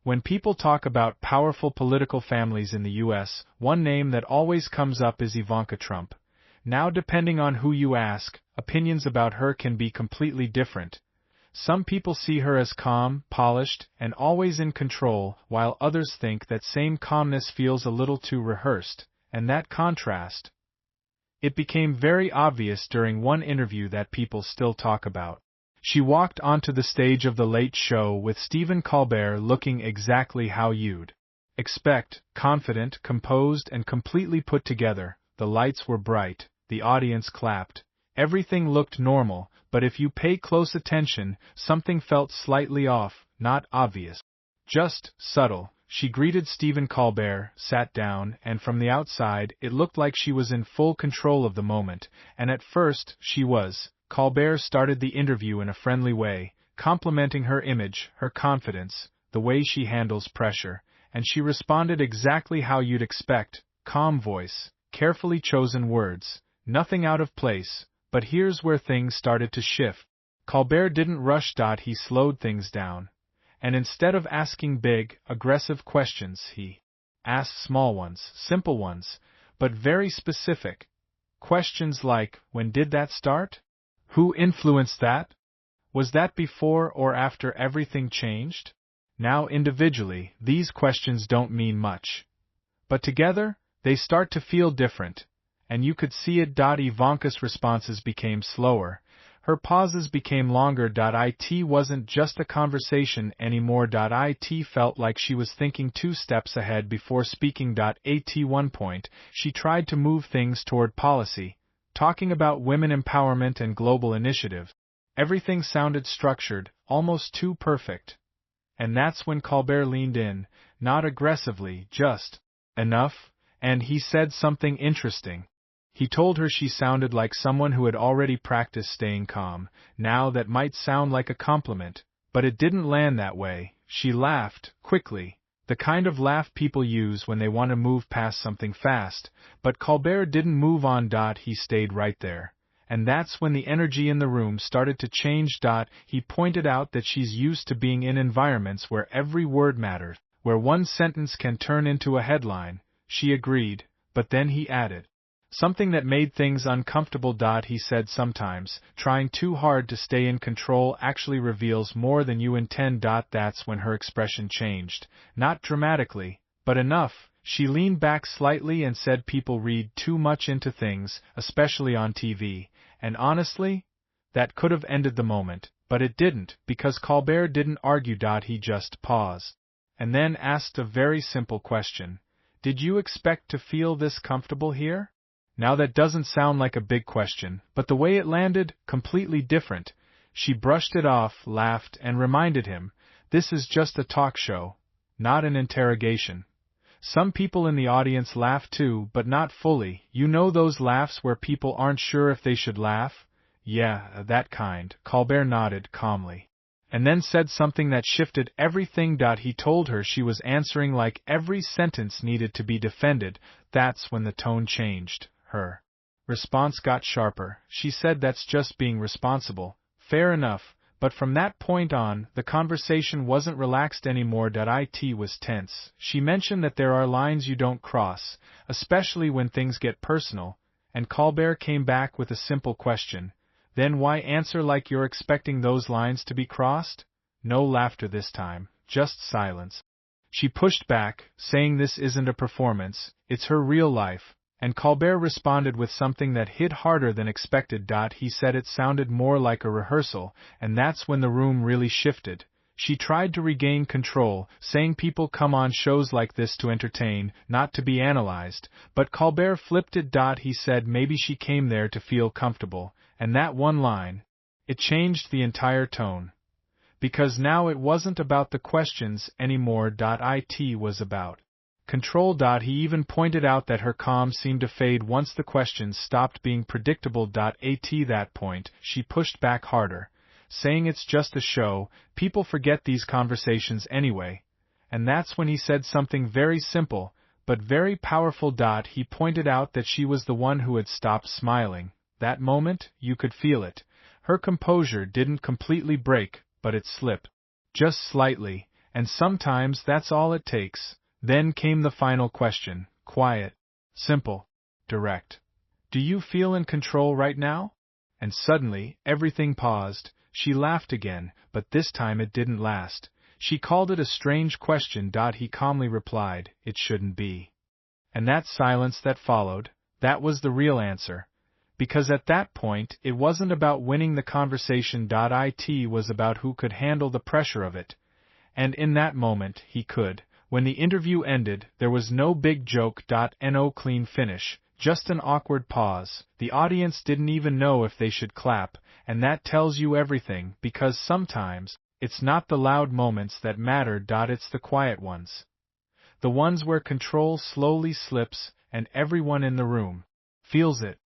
When people talk about powerful political families in the US, one name that always comes up is Ivanka Trump. Now, depending on who you ask, opinions about her can be completely different. Some people see her as calm, polished, and always in control, while others think that same calmness feels a little too rehearsed, and that contrast. It became very obvious during one interview that people still talk about. She walked onto the stage of The Late Show with Stephen Colbert looking exactly how you'd expect, confident, composed, and completely put together. The lights were bright, the audience clapped. Everything looked normal, but if you pay close attention, something felt slightly off, not obvious, just subtle. She greeted Stephen Colbert, sat down, and from the outside, it looked like she was in full control of the moment, and at first, she was. Colbert started the interview in a friendly way, complimenting her image, her confidence, the way she handles pressure, and she responded exactly how you'd expect, calm voice, carefully chosen words, nothing out of place. But here's where things started to shift. Colbert didn't rush. He slowed things down. And instead of asking big, aggressive questions, he asked small ones, simple ones, but very specific. Questions like, when did that start? Who influenced that? Was that before or after everything changed? Now, individually, these questions don't mean much. But together, they start to feel different. And you could see it. Ivanka's responses became slower. Her pauses became longer. It wasn't just a conversation anymore. It felt like she was thinking 2 steps ahead before speaking. At one point, she tried to move things toward policy, talking about women empowerment and global initiative. Everything sounded structured, almost too perfect. And that's when Colbert leaned in, not aggressively, just enough, and he said something interesting. He told her she sounded like someone who had already practiced staying calm. Now that might sound like a compliment, but it didn't land that way. She laughed, quickly, the kind of laugh people use when they want to move past something fast, but Colbert didn't move on. He stayed right there. And that's when the energy in the room started to change. He pointed out that she's used to being in environments where every word matters, where one sentence can turn into a headline. She agreed, but then he added something that made things uncomfortable. He said sometimes, trying too hard to stay in control actually reveals more than you intend. That's when her expression changed. Not dramatically, but enough. She leaned back slightly and said people read too much into things, especially on TV. And honestly, that could have ended the moment, but it didn't, because Colbert didn't argue. He just paused. And then asked a very simple question. Did you expect to feel this comfortable here? Now that doesn't sound like a big question, but the way it landed, completely different. She brushed it off, laughed, and reminded him, this is just a talk show, not an interrogation. Some people in the audience laughed too, but not fully. You know those laughs where people aren't sure if they should laugh? Yeah, that kind. Colbert nodded calmly. And then said something that shifted everything. He told her she was answering like every sentence needed to be defended. That's when the tone changed. Her response got sharper. She said that's just being responsible. Fair enough, but from that point on, the conversation wasn't relaxed anymore. It was tense. She mentioned that there are lines you don't cross, especially when things get personal, and Colbert came back with a simple question. Then why answer like you're expecting those lines to be crossed? No laughter this time, just silence. She pushed back, saying this isn't a performance, it's her real life. And Colbert responded with something that hit harder than expected. He said it sounded more like a rehearsal, and that's when the room really shifted. She tried to regain control, saying people come on shows like this to entertain, not to be analyzed, but Colbert flipped it. He said maybe she came there to feel comfortable, and that one line, it changed the entire tone. Because now it wasn't about the questions anymore. It was about control. He even pointed out that her calm seemed to fade once the questions stopped being predictable. At that point, she pushed back harder, saying it's just a show, people forget these conversations anyway. And that's when he said something very simple, but very powerful. He pointed out that she was the one who had stopped smiling. That moment, you could feel it. Her composure didn't completely break, but it slipped. Just slightly. And sometimes that's all it takes. Then came the final question, quiet, simple, direct. Do you feel in control right now? And suddenly, everything paused. She laughed again, but this time it didn't last. She called it a strange question. He calmly replied, it shouldn't be. And that silence that followed, that was the real answer. Because at that point, it wasn't about winning the conversation. It was about who could handle the pressure of it. And in that moment, he could. When the interview ended, there was no big joke. No clean finish, just an awkward pause. The audience didn't even know if they should clap, and that tells you everything, because sometimes, it's not the loud moments that matter. It's the quiet ones. The ones where control slowly slips, and everyone in the room feels it.